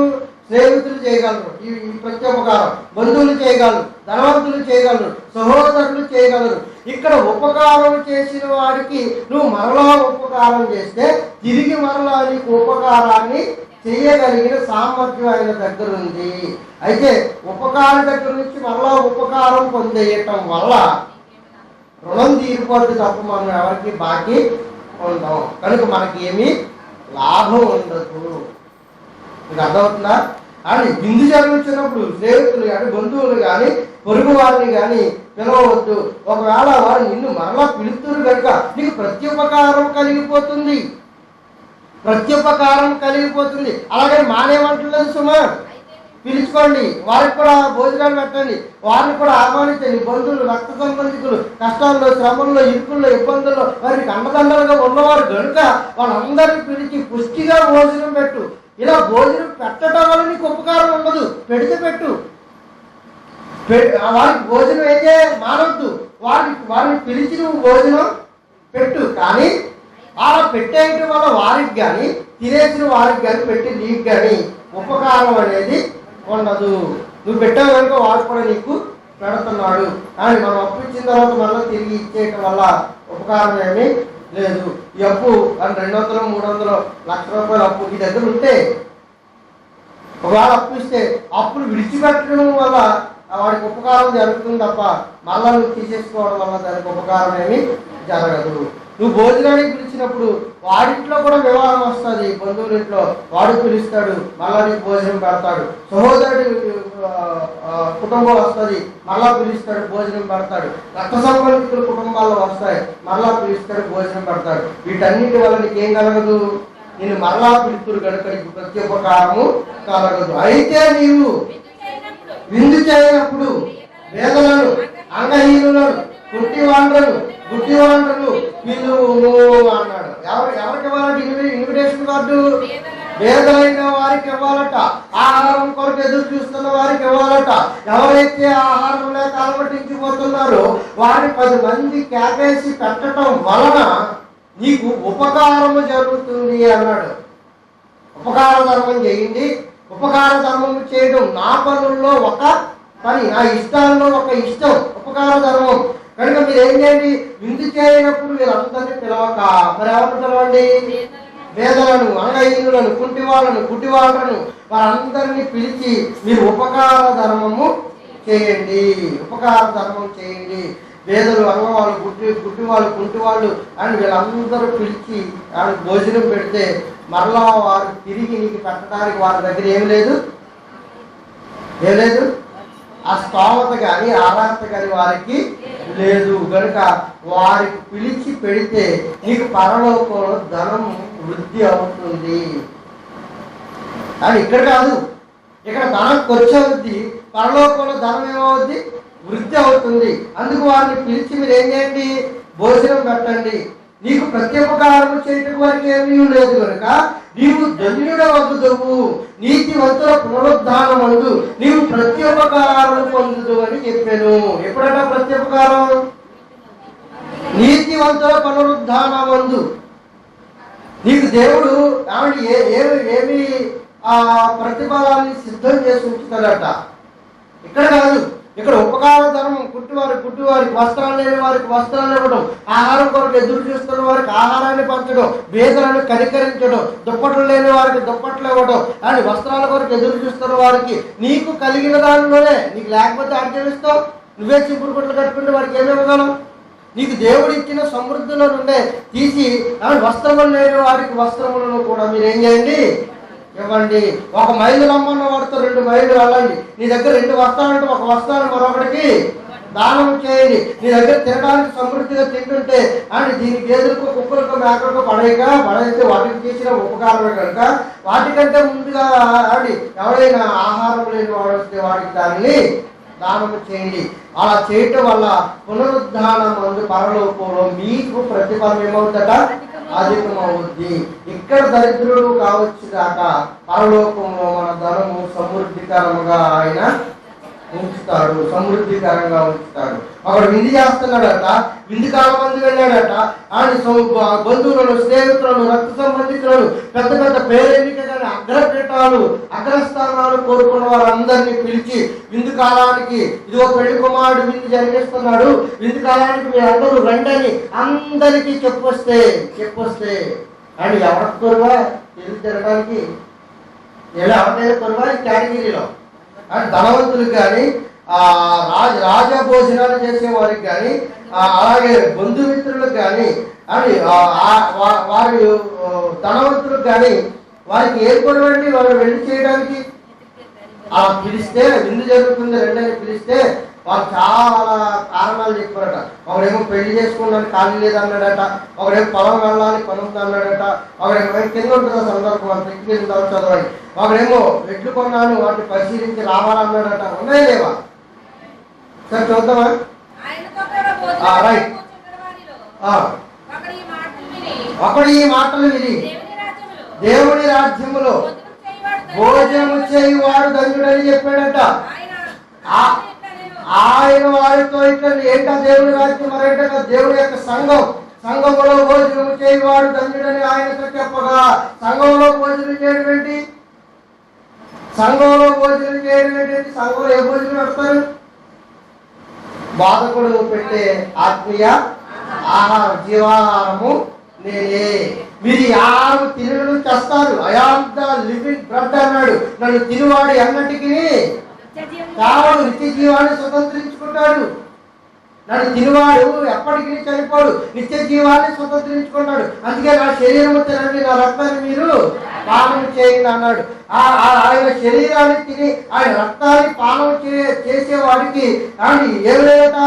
స్నేహితులు చేయగలరు ఈ ప్రత్యుపకారం, బంధువులు చేయగలరు, ధనవంతులు చేయగలరు, సహోదరులు చేయగలరు. ఇక్కడ ఉపకారం చేసిన వాడికి నువ్వు మరలా ఉపకారం చేస్తే తిరిగి మరలా నీకు ఉపకారాన్ని చేయగలిగిన సామర్థ్యం ఆయన దగ్గర ఉంది. అయితే ఉపకారం దగ్గర నుంచి మరలా ఉపకారం పొందేయటం వల్ల రుణం తీరిపోద్ది తప్ప మనం ఎవరికి బాకీ ఉంటాం. కనుక మనకి ఏమీ లాభం ఉండదు. మీకు అర్థమవుతుందా? అని విందు జరుగుతున్నప్పుడు స్నేహితులు కానీ బంధువులు కానీ పొరుగు వారిని కానీ పిలవవద్దు. ఒకవేళ వారు నిన్ను మరలా పిలుతురు కనుక నీకు ప్రత్యుపకారం కలిగిపోతుంది, ప్రత్యుపకారం కలిగిపోతుంది. అలాగే మానేమంటలేదు సుమా, పిలుచుకోండి, వారికి కూడా భోజనాలు పెట్టండి, వారిని కూడా ఆహ్వానించండి. బంధువులు, రక్త సంబంధికులు కష్టాల్లో, శ్రమంలో, ఇరుకుల్లో, ఇబ్బందుల్లో వారికి అండదండలుగా ఉన్నవారు కనుక వాళ్ళందరినీ పిలిచి పుష్టిగా భోజనం పెట్టు. ఇలా భోజనం పెట్టడం వల్ల నీకు ఉపకారం ఉండదు, పెడితే పెట్టు. వారికి భోజనం అయితే మానవద్దు, వారిని పిలిచి నువ్వు భోజనం పెట్టు. కానీ అలా పెట్టేయటం వల్ల వారికి కానీ తినేసిన వారికి కానీ పెట్టి నీకు కానీ ఉపకారం అనేది ఉండదు. నువ్వు పెట్టావు కనుక వాడు కూడా నీకు పెడుతున్నాడు. కానీ మనం అప్పు ఇచ్చిన తర్వాత మళ్ళీ తిరిగి ఇచ్చేయటం వల్ల ఉపకారం ఏమీ లేదు. ఈ అప్పు 200, 300, ₹1,00,000 అప్పు నీ దగ్గర ఉంటే ఒకవేళ అప్పు ఇస్తే అప్పులు విడిచిపెట్టడం వల్ల వాడికి ఉపకారం జరుగుతుంది తప్ప మళ్ళా నువ్వు తీసేసుకోవడం వల్ల దానికి ఉపకారం ఏమీ జరగదు. నువ్వు భోజనానికి పిలిచినప్పుడు వాడింట్లో కూడా వివాహం వస్తుంది, బంధువులింట్లో వాడు పిలుస్తాడు, మళ్ళా నీకు భోజనం పెడతాడు. సహోదరుడి కుటుంబం వస్తుంది, మళ్ళా పిలుస్తాడు, భోజనం పెడతాడు. రక్త సంబంధికుల కుటుంబాల్లో వస్తాయి, మళ్ళా పిలుస్తాడు, భోజనం పెడతాడు. వీటన్నిటి వల్ల నీకేం కలగదు? నేను మరలా పిలుతురు కనుక నీకు ప్రత్యుపకారము కలగదు. అయితే నీవు విందు చేయనప్పుడు వేదలను, అంగహీనులను, గుడ్డివాండ్రను వీళ్ళు అన్నాడు. ఎవరికి ఇవ్వాలంటే ఇన్విటేషన్ కార్డు? వేదలైన వారికి ఇవ్వాలట, ఆహారం కొరకు ఎదురు చూస్తున్న వారికి ఇవ్వాలట. ఎవరైతే ఆహారం లేక అలమటించిపోతున్నారో వారిని 10 మంది కేకేసి పెట్టడం వలన నీకు ఉపకారము జరుగుతుంది అన్నాడు. ఉపకార ధర్మం చేయండి. ఉపకార ధర్మం చేయడం నా పనుల్లో ఒక పని, నా ఇష్టాల్లో ఒక ఇష్టం ఉపకార ధర్మం. కనుక మీరు ఏం చేయండి? విందు చేయనప్పుడు వీళ్ళందరినీ పిలవక మరి ఎవరిని పిలవండి? వేదలను, అంగహీనులను, కుంటివాళ్ళను, గుడ్డివాళ్ళను వారందరినీ పిలిచి మీరు ఉపకార ధర్మము చేయండి, ఉపకార ధర్మం చేయండి. వేదలు, అంగవాళ్ళు, గుడ్డివాళ్ళు, కుంటివాళ్ళు అని వీళ్ళందరూ పిలిచి వాళ్ళకి భోజనం పెడితే మరలా వారు తిరిగి నీకు పెట్టడానికి వారి దగ్గర ఏం లేదు. ఆ స్తోమత కానీ ఆరాధన కానీ వారికి లేదు. కనుక వారికి పిలిచి పెడితే నీకు పరలోకంలో ధనం వృద్ధి అవుతుంది. కానీ ఇక్కడ కాదు, ఇక్కడ ధనం ఖర్చు అవుద్ది, పరలోకంలో ధనం ఏమవుద్ది? వృద్ధి అవుతుంది. అందుకు వారిని పిలిచి మీరు ఏం చేయండి? భోజనం పెట్టండి. నీకు ప్రత్యుపకారం చేయటం వరకు ఏమీ లేదు కనుక నీవు ధన్యుడవగుదువు, నీతివంతుల పునరుద్ధానం అందు నీవు ప్రత్యుపకారం పొందుదు అని చెప్పాను. ఎప్పుడన్నా ప్రత్యుపకారం? నీతివంతుల పునరుద్ధానం అందు నీకు దేవుడు ఏమి ప్రతిఫలాన్ని సిద్ధం చేసి ఉంచుతాడట. ఇక్కడ కాదు, ఇక్కడ ఉపకార ధర్మం. గుడ్డివారికి వస్త్రాలు లేని వారికి వస్త్రాలు ఇవ్వడం, ఆహారం కొరకు ఎదురు చూస్తున్న వారికి ఆహారాన్ని పంచడం, బీదలను కనికరించడం, దుప్పట్లు లేని వారికి దుప్పట్లు ఇవ్వడం, అని వస్త్రాల కొరకు ఎదురు చూస్తున్న వారికి నీకు కలిగిన దానిలోనే, నీకు లేకపోతే ఆజ్ఞాపిస్తావు. నువ్వే చీపురు గుడ్లు కట్టుకుంటే వారికి ఏమి ఇవ్వగలవు? నీకు దేవుడు ఇచ్చిన సమృద్ధిలో నుండే తీసి వస్త్రములు లేని వారికి వస్త్రములను కూడా మీరేం చేయండి? ఇవ్వండి. 1 మైలు రమ్మన్న వాడితో 2 మైళ్ళు వెళ్ళండి. నీ దగ్గర 2 వస్త్రాలంటే 1 వస్త్రాన్ని మరొకటికి దానం చేయండి. నీ దగ్గర తినడానికి సమృద్ధిగా తింటుంటే అని దీనికి ఎదురుకో, కుక్కలకు, మేకలకు పడైతే వాటికి చేసిన ఉపకారమే కనుక వాటికంటే ముందుగా ఎవరైనా ఆహారం లేని వాడు వస్తే వాడికి దానిని దానం చేయండి. అలా చేయటం వల్ల పునరుద్ధానం అందు పరలోకంలో మీకు ప్రతిఫలం ఏమవుతుందట? అధికమవుద్ది. ఇక్కడ దరిద్రుడు కావచ్చు దాకా పరలోకంలో మన ధనము సమృద్ధికరముగా ఆయన ఉంచుతాడు, సమృద్ధికరంగా ఉంచుతాడు. ఒకడు విందు చేస్తున్నాడట, విందు కాలం మంది వెళ్ళాడట. ఆయన బంధువులను, స్నేహితులను, రక్త సంబంధితులను, పెద్ద పెద్ద పేరెన్నిక కానీ అగ్రపీఠాలు, అగ్రస్థానాలు కోరుకున్న వారందరినీ పిలిచి విందు కాలానికి, ఇదిగో పెళ్లి కుమారుడు విందు జరిగిస్తున్నాడు, విందు కాలానికి మీరు అందరూ రండి అని అందరికీ చెప్పొస్తే అని ఎవరికి కొరువా తెలిసి తిరగడానికి ఎవరికైనా కొరువా ఈ కేటగిరీలో అని ధనవంతులకు కానీ, రాజా భోజనాలు చేసే వారికి కానీ, అలాగే బంధుమిత్రులకు కానీ, అని వారి ధనవంతులకు కానీ వారికి ఏర్పడవండి వాళ్ళు వెళ్ళి చేయడానికి. అలా పిలిస్తే విందు జరుగుతుంది రెండని పిలిస్తే వాళ్ళు చాలా కారణాలు చెప్పారట. ఒకడేమో పెళ్లి చేసుకోవడానికి ఖాళీ లేదన్నాడట, ఒకడేమో పొలం వెళ్ళాలని పనుంది అన్నాడట, ఒకడేమో కింద ఉంటుంది సందర్భం వాళ్ళు పెట్టుకెళ్ళిన తర్వాత చదవండి, ఒకడేమో ఎడ్లు కొన్నాను వాటిని పరిశీలించి రావాలన్నాడట. ఉన్నాయా లేవా? సరే చూద్దామా? రైట్. ఒకడు ఈ మాటలు విని దేవుని రాజ్యములో భోజనము చేయువాడు ధన్యుడని చెప్పాడట. ఆయన వారితో ఇట్లా ఏంటో దేవుని రాజ్యం మరేంటో దేవుని యొక్క సంఘములో భోజనం చేయువాడు ధన్యుడని ఆయనతో చెప్పగా, సంఘంలో భోజనం చేయడం ఏంటి? సంఘంలో ఏ భోజనం పెడతారు? బాధకుడు పెట్టే ఆత్మీయ ఆహారం, జీవాహారము నేనే. మీరు ఆహారం తినను చేస్తారు. ఐఆమ్ ద లివింగ్ బ్రెడ్ అన్నాడు. నన్ను తినువాడు ఎన్నటికి చావడు, నిత్య జీవాన్ని స్వతంత్రించుకుంటాడు. నన్ను తినువాడు ఎప్పటికీ చనిపోడు, నిత్య జీవాన్ని స్వతంత్రించుకుంటాడు. అందుకే నా శరీరము తినండి, నా రక్తాన్ని మీరు పానం చేయండి అన్నాడు. ఆయన శరీరాన్ని తిని ఆయన రక్తాన్ని పానం చేసేవాడికి ఆయన ఏమిలేట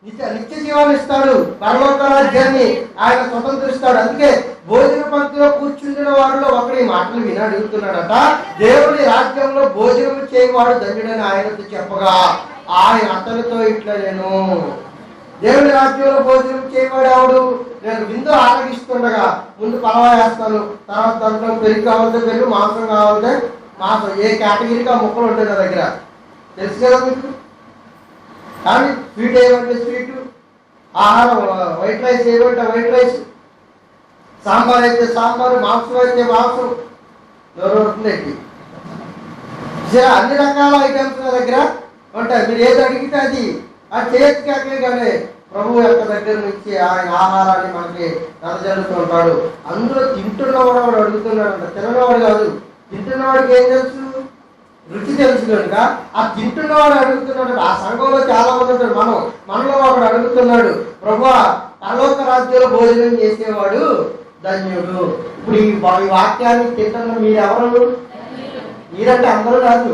నిత్య జీవాన్ని ఇస్తాడు, పరలోక రాజ్యాన్ని ఆయన స్వతంత్రిస్తాడు. అందుకే భోజన పంక్తిలో కూర్చుంటున్న వారిలో ఒకరి మాటలు విని అడుగుతున్నాడట, దేవుని రాజ్యంలో భోజనం చేయవాడు ధన్యుడని ఆయనతో చెప్పగా, ఆయన అతనితో ఇట్లా నేను దేవుని రాజ్యంలో భోజనం చేయవాడు ఎవడు? నేను విందు ఆరగిస్తుండగా ముందు పలవా వేస్తాను, తర్వాత దాంట్లో పెరుగు కావాలంటే పెరుగు, మాంసం కావాలంటే మాంసం, ఏ కేటగిరీగా ముక్కలు ఉంటాయి నా దగ్గర తెలుసు కదా మీకు. కానీ స్వీట్ ఏమంటే స్వీటు, ఆహారం వైట్ రైస్ ఏమంటే వైట్ రైస్, సాంబార్ అయితే సాంబారు, మాంసం అయితే మాంసం, ఎవరు అన్ని రకాల ఐటమ్స్ నా దగ్గర ఉంటాయి. మీరు ఏది అడిగితే అది చేయొచ్చు. కానీ ప్రభు యొక్క దగ్గర నుంచి ఆయన ఆహారాన్ని మనకి నదజల్లుతూ ఉంటాడు. అందులో తింటున్నవాడు అడుగుతున్నాడు, తినవాడు కాదు. తింటున్నవాడికి ఏం తెలుసు? రుచి తెలుసు కనుక ఆ తింటున్నవాడు అడుగుతున్నాడు. ఆ సంఘంలో చాలా మంది ఉంటాడు. మనలో ఒకడు అడుగుతున్నాడు, ప్రభువా పరలోక రాజ్యంలో భోజనం చేసేవాడు ధన్యుడు. ఇప్పుడు ఈ వాక్యాన్ని తింటున్న మీరెవరు? మీరంటే అందరూ కాదు,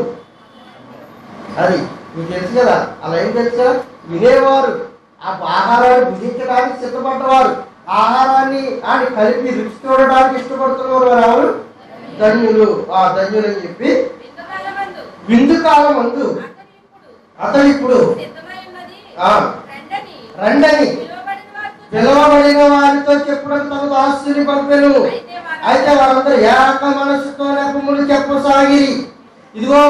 అది మీకు తెలుసు కదా. అలా ఏం తెలుసు కదా, వినేవారు, ఆ ఆహారాన్ని భుజించడానికి సిద్ధపడ్డవారు, ఆహారాన్ని ఆయన కలిపి రుచి చూడడానికి ఇష్టపడుతున్నవారు ఎవరు? ధన్యులు. ఆ ధన్యులు అని చెప్పి విందు కాలం అందు అతడు ఇప్పుడు రండని పిలవబడిన వారితో చెప్పడం తన దాసుని పంపెను. అయితే వారందరూ ఏక మనసుతో నెపములు చెప్పసాగిరి. ఇదిగో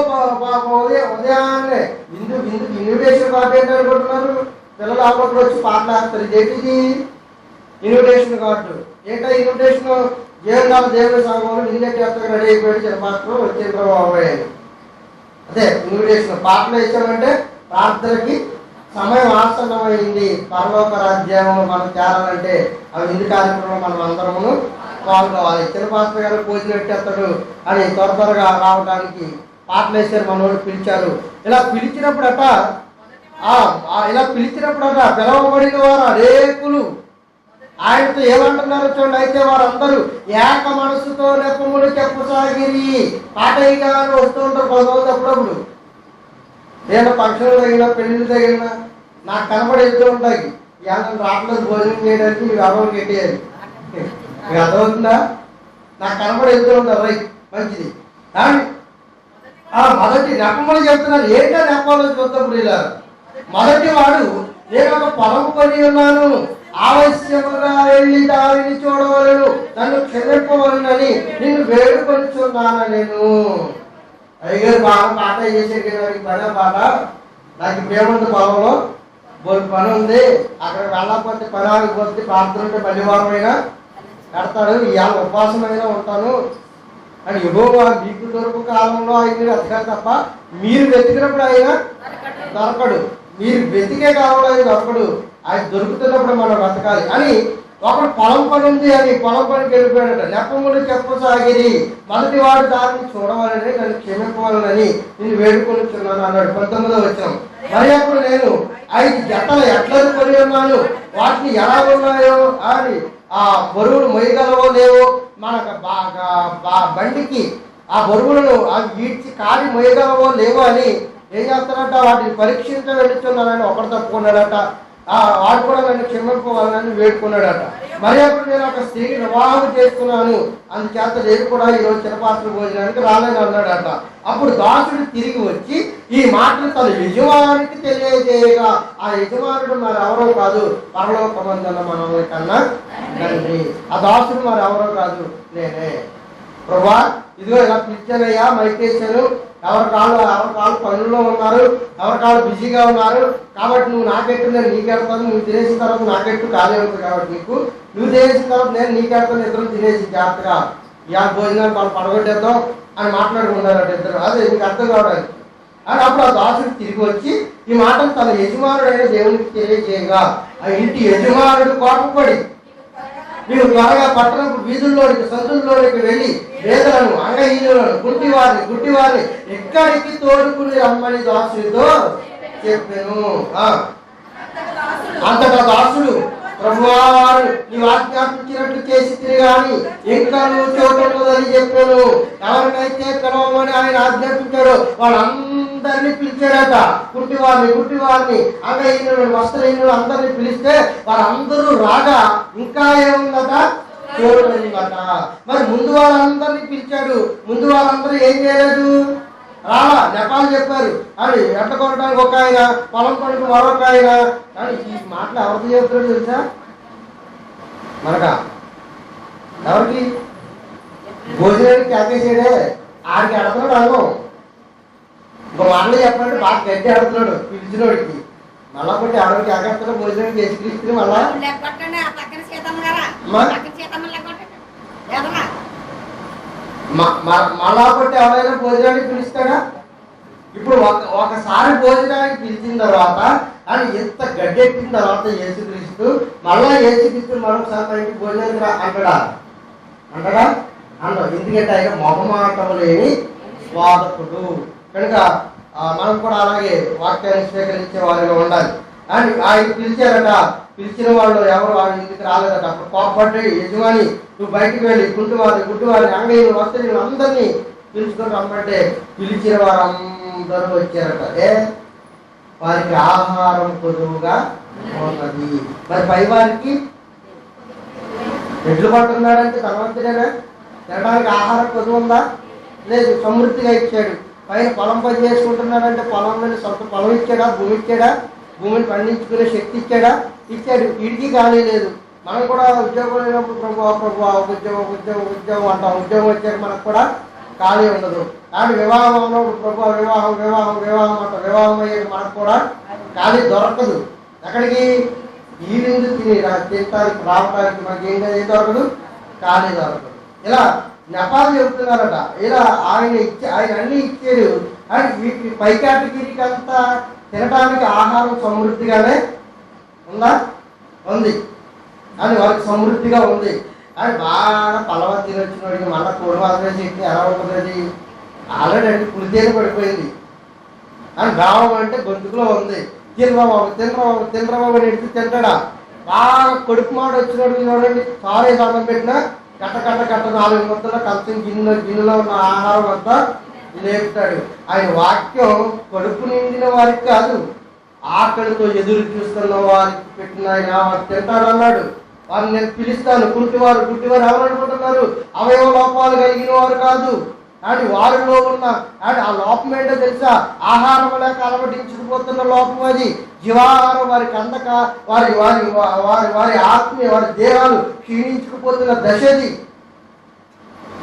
ఉదయాన్నే విందుకి ఇన్విటేషన్ కార్డు ఏంటనుకుంటున్నారు? పిల్లలు అప్పట్లో వచ్చి పాటలు వేస్తారు. ఇదేంటిది? Invitation card. ఏంటో ఇన్విటేషన్? దేవుని సంఘంలో విందుకు రెడీ అయిపోయాడు చిన్న పాటలు వచ్చేంద్ర బాబాయ్. అదే ఇన్విటేషన్. పాటలు వేసామంటే ప్రార్థనకి సమయం ఆసన్నమైంది, పరలోక రాజ్యంలో మనం చేరాలంటే ఆ విందు కార్యక్రమంలో మనం అందరము పాల్గొవాలి. చిన్న పాస్టర్ గారు భోజనం పెట్టేస్తాడు అని త్వరగా రావడానికి పాటలు వేసారు, మనోళ్ళు పిలిచారు. ఇలా పిలిచినప్పుడట పిలవబడిన వారు అనేకులు ఆయనతో ఏమంటున్నారు చూడండి. అయితే వారందరూ ఏక మనసుతో నెపములు చెప్పసాగిరి. పాటయ్యగా వస్తూ ఉంటారు కొంతమంది అప్పుడప్పుడు. నేను ఫంక్షన్లు తగిన పెళ్లిళ్ళు తగిన నాకు కనబడి వెళ్తూ ఉంటాయి. ఏమన్నా రావట్లేదు భోజనం చేయడానికి వ్యవహారం కట్టేయాలి. మీకు అర్థమవుతుందా? నాకు కనబడి వెళ్తూ ఉంటారు. రైట్, మంచిది. కానీ మొదటి నెపములు చెప్తున్నారు. ఏంటో నెపాలో చూద్దాం. ఇలా మొదటి వాడు, నేను ఒక పొలం కొని ఉన్నాను, ఆవశ్యముగా వెళ్ళి దానిని చూడవలను, నన్ను క్షమింపవలనని నిన్ను వేడుకొనిచున్నాను. నేను అయ్యగారు బాగా పాట చేసేది కదా, పడే పాట నాకు ఇప్పుడేముంది పొలంలో పని ఉంది, అక్కడ వెళ్ళకపోతే పని ఆగిపోతే ప్రార్థన ఉంటే మళ్ళీ వారమైనా కడతాడు, ఇవాళ ఉపవాసమైనా ఉంటాను అని యెహోవా మీకు దొరుకు కాలంలో ఆయన వెతకాలి తప్ప మీరు వెతికినప్పుడు ఆయన దొరకడు. మీరు వెతికే కాలంలో ఆయన దొరకడు. ఆయన దొరుకుతున్నప్పుడు మనం వెతకాలి అని ఒకడు పొలం పని ఉంది అని పొలం పనికి వెళ్ళిపోయాడట. నెపములు చెప్పసాగిరి, మొదటి వాడు దాన్ని చూడవాలని నన్ను క్షమించవాలని నేను వేడుకొనిచున్నాను అన్నాడు 19వ వచనం. మరి అప్పుడు నేను 5 జతల ఎడ్లను కొని ఉన్నాను, వాటిని ఎలా ఉన్నాయో అని ఆ బరువులు మొయ్యగలవో లేవో, మనకు బండికి ఆ బరువులను అవి ఈడ్చి కాలి మొయ్యగలవో లేవో అని ఏం చేస్తారంట, వాటిని పరీక్షించ వెళ్ళుచున్నానని ఒకడు తప్పుకున్నాడట. వాడు కూడా నన్ను క్షమింపవాలని వేడుకున్నాడట. మరి అప్పుడు నేను ఒక స్త్రీకి వివాహం చేసుకున్నాను, అందుచేత నేను కూడా ఈరోజు చిరపాత్ర భోజనానికి రాలేని అన్నాడట. అప్పుడు దాసుడు తిరిగి వచ్చి ఈ మాటలు తన యజమానికి తెలియజేయగా ఆ యజమానుడు మరి ఎవరో కాదు, పరలోకమందున్న మనల్ని కన్నా తండ్రి. ఆ దాసుడు మరి ఎవరో కాదు, నేనే. ప్రభువా ఇదిగో ఇలా పిలిచానయ్యా, మైకేశాను, ఎవరి కాళ్ళు పనుల్లో ఉన్నారు, ఎవరి కాళ్ళు బిజీగా ఉన్నారు, కాబట్టి నువ్వు నాకెట్టు నేను నీకెడతాను, నువ్వు తినేసిన తర్వాత నాకెట్టు ఖాళీ అవుతుంది కాబట్టి నీకు, నువ్వు తినేసిన తర్వాత నేను నీకెడతాను, ఇద్దరు తినేసి జాగ్రత్తగా ఇవాళ భోజనాలు వాళ్ళు పడగొట్టేద్దాం అని మాట్లాడుకున్నారట ఇద్దరు. అదే నీకు అర్థం కావడానికి అని అప్పుడు ఆ దాసుడు తిరిగి వచ్చి ఈ మాటను తన యజమానుడైన దేవునికి తెలియజేయగా ఆ ఇంటి యజమానుడు కోపపడి నీవు త్వరగా పట్టణపు వీధుల్లోనికి సందుల్లోనికి వెళ్ళి పేదలను, అంగహీనులను, గుడ్డివారిని ఎక్కడికి తోడుకుని రమ్మని దాసుడితో చెప్పాను. అంతటా దాసుడు, ప్రభువా వారు నీవు ఆజ్ఞాపించినట్లు చేసి తిరిగాని ఇంకా నువ్వు చోటున్నదని చెప్పాను. ఎవరికైతే పిలవమని ఆయన ఆజ్ఞాపించాడో వాళ్ళందరినీ పిలిచాడట. గుడ్డివారిని అంగహీనులను, వస్త్రహీనులు అందరినీ పిలిస్తే వారందరూ రాగా ఇంకా ఏముందట, చోటుందట. మరి ముందు వాళ్ళందరినీ పిలిచాడు, ముందు వాళ్ళందరూ ఏం చేయలేదు, రాలా, నెపాలు చెప్పారు అని ఎట్ట కొనడానికి ఒక ఆయన, పొలం పనికి మరొక ఆయన. కానీ ఈ మాటలు ఎవరికి చెప్తాడు తెలుసా, మనకా ఎవరికి? భోజనానికి ఆకేసాడే ఆడికి ఎడతున్నాడు అనుభవం. ఇంకో మాటలు చెప్పాలంటే బాగా గడ్డి ఆడుతున్నాడు పిలిచినోడికి, మళ్ళా కొట్టి ఆడవికి ఆకేస్తాడు భోజనానికి వేసుక్రీస్తుని మళ్ళా మళ్ళా కొట్టి ఎవరైనా భోజనానికి పిలుస్తాడా? ఇప్పుడు ఒకసారి భోజనానికి పిలిచిన తర్వాత అని ఎంత గడ్డెట్టిన తర్వాత యేసుక్రీస్తు మళ్ళా యేసుక్రీస్తు మరొకసారి మా ఇంటికి భోజనానికి రా అంటాడా? అంటాడు. ఎందుకంటే ఆయన మొహమాటం లేని స్వాదకుడు కనుక మనం కూడా అలాగే వాక్యాన్ని స్వీకరించే వారిగా ఉండాలి. అని ఆయన పిలిచారట. పిలిచిన వాళ్ళు ఎవరు వాళ్ళ ఇంటికి రాలేదట. అప్పుడు కోపపడ్డ యజమాని, నువ్వు బయటికి వెళ్ళి గుడ్డివారిని అంగయ్యలు వస్త్రీలు అందరినీ పిలుచుకొని రమ్మంటే పిలిచిన వారందరూ వచ్చారట. వారికి ఆహారం కొదువుగా ఉన్నది. మరి పై వారికి ఎడ్లు పట్టున్నాడంటే ధనవంతుడేనా? తినడానికి ఆహారం కొదువు ఉందా? లేదు, సమృద్ధిగా ఇచ్చాడు. పైన పొలం పని చేసుకుంటున్నాడంటే పొలంలో సొంత పొలం ఇచ్చాడా, భూమి ఇచ్చాడా, భూమిని పండించుకునే శక్తి ఇచ్చాడా? ఇచ్చాడు. వీడికి ఖాళీ లేదు. మనం కూడా ఉద్యోగం లేనప్పుడు ఉద్యోగం అంటాం. ఉద్యోగం వచ్చాక మనకు కూడా ఖాళీ ఉండదు. కానీ వివాహంలో వివాహం అంట. వివాహం అయ్యాక మనకు కూడా ఖాళీ దొరకదు. ఎక్కడికి? ఈ విందు తినడానికి రావడానికి మనకి ఏం దొరకదు, ఖాళీ దొరకదు. ఇలా నెపాలు చెబుతున్నారట. ఇలా ఆయన అన్ని ఇచ్చాడు. అని వీటి పై కేటగిరీకి అంతా తినడానికి ఆహారం సమృద్ధిగానే ఉందా? ఉంది. అని వారికి సమృద్ధిగా ఉంది. అని బాగా పలవ తినొచ్చినోడికి మళ్ళీ కూడవాసన చెట్టు ఎలా ఉంటుంది? ఆల్రెడీ అంటే పులితేనే పడిపోయింది. అని రావం అంటే గొంతుకులో ఉంది. తినరాబాబు అని ఎడితే తింటాడా? బాగా కొడుకు మాట వచ్చినోడికి చూడండి, సారే సాధం పెట్టినా కట్ట 4 ముద్దల కలిసి గిన్నెలో ఉన్న ఆహారం అంతా లేపుతాడు. ఆయన వాక్యం కడుపు నిండిన వారికి కాదు, ఆకలితో ఎదురు చూస్తున్న వారికి పెట్టిన ఆయన వారు తింటాడన్నాడు. వారిని నేను పిలుస్తాను. గుడ్డివారు ఎవరు అనుకుంటున్నారు? అవయవ లోపాలు కలిగిన వారు కాదు. అని వారిలో ఉన్న ఆ లోపం ఏంటో తెలుసా? ఆహారం లేక అలవటించుకుపోతున్న లోపం అది. జీవాహారం వారికి అందక వారి వారి వారి వారి ఆత్మీయ వారి దేహాలు క్షీణించుకుపోతున్న దశది.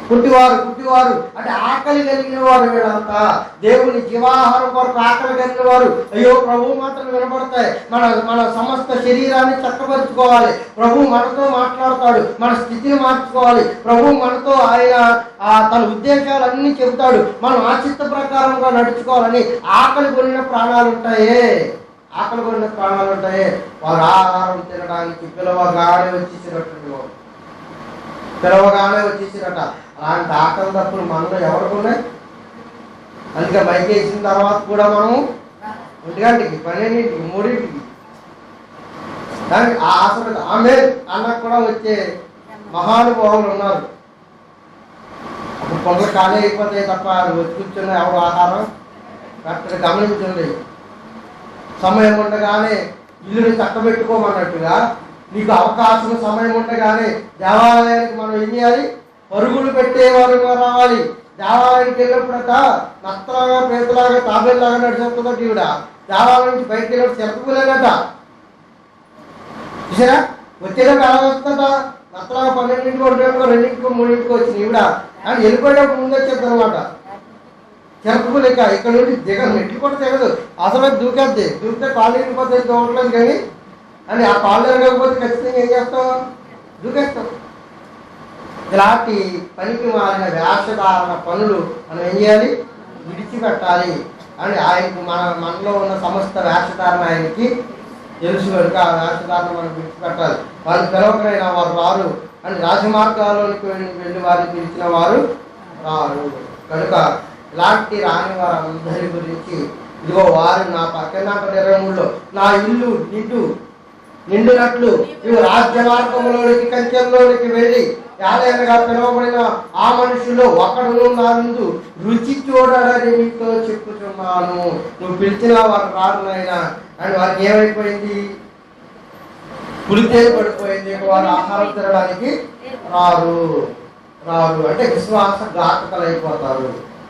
గుడ్డివారు అంటే ఆకలి కలిగిన వారు వీళ్ళంతా. దేవుని జీవాహారం కొరకు ఆకలి కలిగిన వారు అయ్యో ప్రభు మాత్రం వినపడతాయి. మన సమస్త శరీరాన్ని చక్కబరుచుకోవాలి. ప్రభు మనతో మాట్లాడతాడు, మన స్థితిని మార్చుకోవాలి. ప్రభు మనతో ఆయన తన ఉద్దేశాలన్నీ చెబుతాడు. మనం ఆ చిత్త ప్రకారంగా నడుచుకోవాలని ఆకలి కొనిన ప్రాణాలు ఉంటాయే. వారు ఆహారం తినడానికి పిలవగానే వచ్చేసినట. అలాంటి ఆకలి తప్పులు మనలో ఎవరికి ఉన్నాయి? అందుకే మైక్ వేసిన తర్వాత కూడా మనం 1 గంటకి 12ంటికి 3ంటికి దానికి ఆమె అన్నకు కూడా వచ్చే మహానుభావులు ఉన్నారు. అప్పుడు పనులు ఖాళీ అయిపోతాయి తప్ప వచ్చి కూర్చున్న ఎవరు ఆహారం కరెక్ట్గా గమనించండి. సమయం ఉండగానే ఇల్లుని చక్కబెట్టుకోమన్నట్టుగా నీకు అవకాశం సమయం ఉండగానే దేవాలయానికి మనం ఏం చేయాలి? పరుగులు పెట్టేవారు రావాలి. దేవాలయానికి వెళ్ళినప్పుడట నత్తలాగా పేదలాగా తాబేలాగా నడిచేస్తుందట. ఈవిడ దేవాలయం నుంచి బయటకు వెళ్ళినప్పుడు చెరపలేదట. చూసారా? వచ్చేటప్పుడు ఎలా వస్తుందట? నత్తలాగా 12ంటికి 1 గంటకు 2ంటికి 3ంటికి వచ్చింది ఈవిడ. అని వెళ్ళిపోయేటప్పుడు ముందు వచ్చేది అనమాట. చెరపలేక ఇక్కడ నుండి మెట్లు కూడా తెగదు, అసలు దూకేద్ది. దూకితే కాళ్ళు వెళ్ళిపోతే దూకలేదు కానీ అని ఆ కాళ్ళు ఎరగకపోతే ఖచ్చితంగా ఏం చేస్తాం? దూకేస్తాం. ఇలాంటి పనికి మారిన వేషధారణ పనులు మనం ఏం చేయాలి? విడిచిపెట్టాలి అని ఆయనకు మనలో ఉన్న సమస్త వేషధారణ ఆయనకి తెలుసు కనుక ఆ వేషధారణ మనం విడిచిపెట్టాలి. వాళ్ళు పిలవకరైనా వారు రారు అని రాజమార్గాల్లోనికి వెళ్ళి వారిని పిలిచిన వారు రారు కనుక ఇలాంటి రాని వారందరి గురించి ఇదిగో వారు నా పక్కన 23లో నా ఇల్లు నిండునట్లు ఇవి రాజ్య మార్గంలోనికి కంచెల్లోనికి వెళ్ళి యాలయనగా పిలువబడిన ఆ మనుషుల్లో ఒకడును నా ముందు రుచి చూడడని మీతో చెప్పుతున్నాను. నువ్వు పిలిచిన వారు రారు నాయనా అని వారికి ఏమైపోయింది? పులితేలు పడిపోయింది. వారు ఆహారం తినడానికి రారు అంటే విశ్వాస ఘాతకులైపోతారు.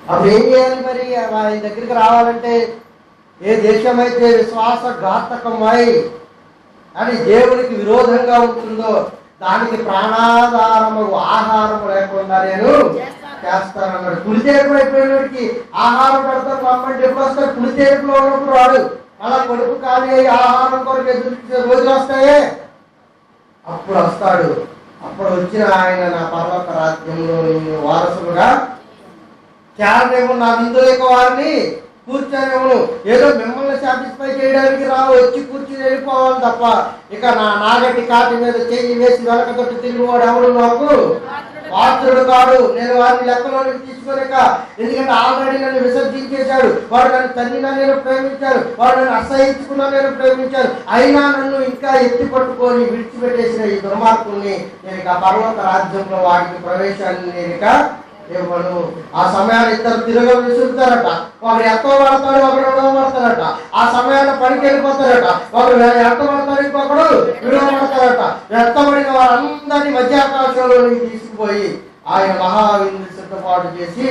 అప్పుడు ఏం చేయాలి మరి? ఆయన దగ్గరికి రావాలంటే ఏ దేశమైతే విశ్వాస ఘాతకమై అని దేవునికి విరోధంగా ఉంటుందో దానికి ప్రాణాధారము ఆహారము లేకుండా నేను చేస్తానన్నాడు. పులితేరుపు అయిపోయినోడికి ఆహారం పెడతాను రమ్మంటే ఎప్పుడు వస్తాడు? పులితేరుపులో ఉన్నప్పుడు రాడు. అలా కడుపు ఖాళీ అయ్యి ఆహారం కొరకు ఎదురు రోజులు వస్తాయే అప్పుడు వస్తాడు. అప్పుడు వచ్చిన ఆయన నా పర్వత రాజ్యంలో నేను వారసులుగా చేరనేమో, నా విందులేక వారిని కూర్చొనేమో. ఏదో మిమ్మల్ని సాటిస్ఫై చేయడానికి వచ్చి కూర్చుని వెళ్ళిపోవాలి తప్ప ఇక నా నాగటి కాటి మీద చెయ్యి వేసి వెనకతోటి తిరిగివాడు ఎవడు నాకు పాత్రుడు కాడు. నేను వారిని లెక్కలోనికి తీసుకోలేక, ఎందుకంటే ఆల్రెడీ నన్ను విసర్జించేశాడు. వాడు నన్ను తల్లినా నేను ప్రేమించాడు, వాడు నన్ను అసహించుకున్నా నేను ప్రేమించాడు. అయినా నన్ను ఇంకా ఎత్తి పట్టుకొని విడిచిపెట్టేసిన ఈ దుర్మార్గుల్ని నేను ఇక పర్వత రాజ్యంలో వాడికి ప్రవేశాన్ని నేను ఇక ఇవ్వను. ఆ సమయాన్ని ఇద్దరు తిరగ విసురుతారట. ఒకడు ఎత్త పడతాడు, ఒకడు విడవబడతారట. ఆ సమయాన్ని పనికి వెళ్ళిపోతారట. ఒకడు ఎత్త పడతాడు, ఇంకొకడు విడవబడతారట. ఎత్తబడిన వారందరినీ మధ్యాకాశంలోనికి తీసుకుపోయి ఆయన మహావిందు సిద్ధపాటు చేసి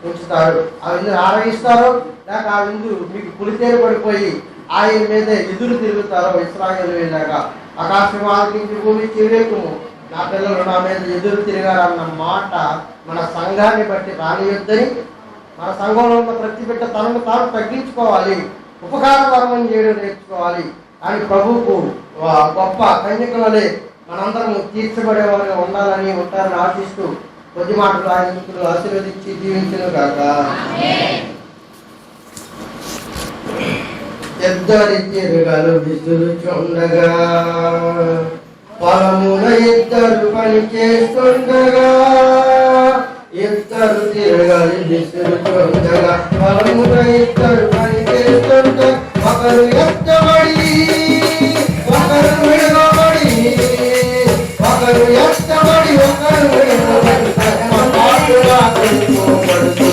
ఉంచుతాడు. ఆ విందుని ఆరగిస్తారు, లేక ఆ విందు మీకు పులితేరు పడిపోయి ఆయన మీద ఎదురు తిరుగుతారో ఇశ్రాయేలు వెళ్ళాక. ఆకాశం ఆలకించి భూమి చివరేకుము, నా పిల్లలు నా మీద ఎదురు తిరిగారన్న మాట మన సంఘాన్ని బట్టి రానియొద్దని, మన సంఘంలో ఉన్న ప్రతి బిడ్డ తనను తాను తగ్గించుకోవాలి, ఉపకార ధర్మం చేయడం నేర్చుకోవాలి అని ప్రభువుకు గొప్ప కన్యకలే మనందరం తీర్చబడేవారుగా ఉంటారని ఆశిస్తూ కొద్ది మాటలు ఆయన మిత్రులు ఆశీర్వదించి జీవించను కాక. ఇద్దరి తిరగలు విసురుచుండగా, పొలమున ఇద్దరు పని చేస్తుండగా, ఇద్దరు తిరగలి విసురుచుండగా, పొలమున ఇద్దరు పని చేస్తుండగా, ఒకరు ఎత్తబడి ఒకరు విడవబడి, ఒకరు ఎత్తబడి ఒకరు విడవబడి పాటుగా తెలుసుకోబడుతుంది.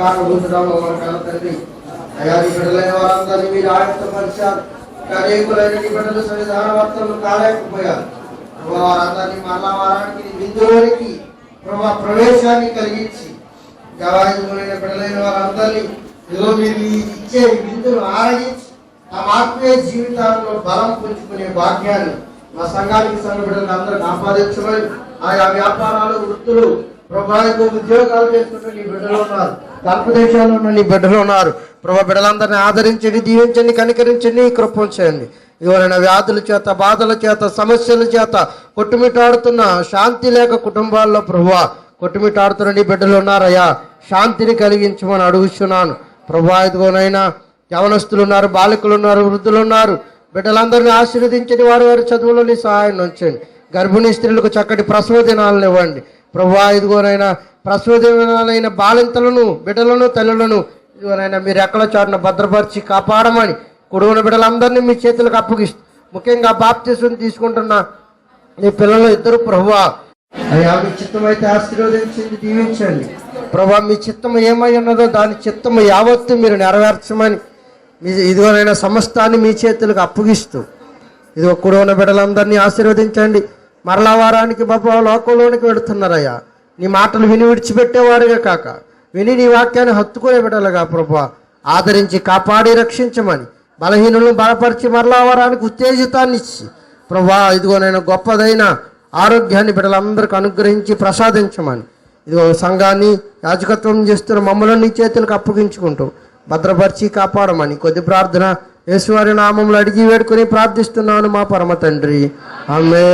కారణభూతురాలు మన కన్న తండ్రి అయా నీ బిడ్డలైన వారందరినీ మీరు ఆయుధపరిచారు. అనేకులైన నీ బిడ్డలు సన్నిధాన వర్తలు కాలేకపోయారు. వారందరినీ మరలా వారానికి నీ విందులోనికి ప్రవేశాన్ని కలిగించి జవాయిదులైన బిడ్డలైన వారందరినీ ఏదో మీరు ఇచ్చే విందులు ఆరగించి తమ ఆత్మీయ జీవితాల్లో బలం పుంజుకునే భాగ్యాన్ని మా సంఘానికి సంఘ బిడ్డలు అందరికీ ఆపాదించమని, ఆయా వ్యాపారాలు వృత్తులు ప్రభావిత ఉద్యోగాలు చేస్తున్న నీ బిడ్డలు ఉన్నారు, తలుపు దేశాల్లో ఉన్న నీ బిడ్డలు ఉన్నారు. ప్రభా బిడ్డలందరినీ ఆదరించండి, దీవించండి, కనికరించండి, కృపం చేయండి. ఎవరైనా వ్యాధుల చేత, బాధల చేత, సమస్యల చేత కొట్టుమిటాడుతున్న శాంతి లేక కుటుంబాల్లో ప్రభువా కొట్టుమిటాడుతున్న నీ బిడ్డలు ఉన్నారయ్యా, శాంతిని కలిగించమని అడుగుతున్నాను. ప్రభా ఇదిగోనైనా యవనస్తులు ఉన్నారు, బాలికలు ఉన్నారు, వృద్ధులు ఉన్నారు. బిడ్డలందరినీ ఆశీర్వదించండి, వారి వారి చదువులని సహాయం ఉంచండి. గర్భిణీ స్త్రీలకు చక్కటి ప్రసవ దినాలను ఇవ్వండి. ప్రభువా ఇదిగోనైనా ప్రసవ దినాలైన బాలింతలను, బిడ్డలను, తల్లులను ఇదిగోనైనా మీరు ఎక్కడ చాటున భద్రపరిచి కాపాడమని కొడుకున్న బిడ్డలందరినీ మీ చేతులకు అప్పగిస్తూ, ముఖ్యంగా బాప్తిసం తీసుకుంటున్న నీ పిల్లలు ఇద్దరు ప్రభువా అయ్యా మీ చిత్తం అయితే ఆశీర్వదించండి, దీవించండి. ప్రభా మీ చిత్తం ఏమై ఉన్నదో దాని చిత్తము యావత్తు మీరు నెరవేర్చమని మీ ఇదిగోనైనా సమస్తాన్ని మీ చేతులకు అప్పగిస్తూ ఇది ఒక్కడు ఉన్న బిడ్డలందరినీ ఆశీర్వదించండి. మరలా వారానికి బాబా లోకంలోనికి వెళుతున్నారయ్యా, నీ మాటలు విని విడిచిపెట్టేవారుగా కాక విని నీ వాక్యాన్ని హత్తుకునే బిడ్డలుగా ప్రభా ఆదరించి కాపాడి రక్షించమని, బలహీనులను బలపరిచి మరలా వారానికి ఉత్తేజితాన్ని ఇచ్చి ప్రభా ఇదిగోనైనా గొప్పదైన ఆరోగ్యాన్ని బిడ్డలందరికీ అనుగ్రహించి ప్రసాదించమని ఇదిగో సంఘాన్ని యాజకత్వం చేస్తున్న మమ్మల్ని నీ చేతులకు అప్పగించుకుంటూ భద్రపరిచి కాపాడమని కొద్ది ప్రార్థన యేసువారి నామములో అడిగి వేడుకొని ప్రార్థిస్తున్నాను మా పరమ తండ్రి. ఆమేన్.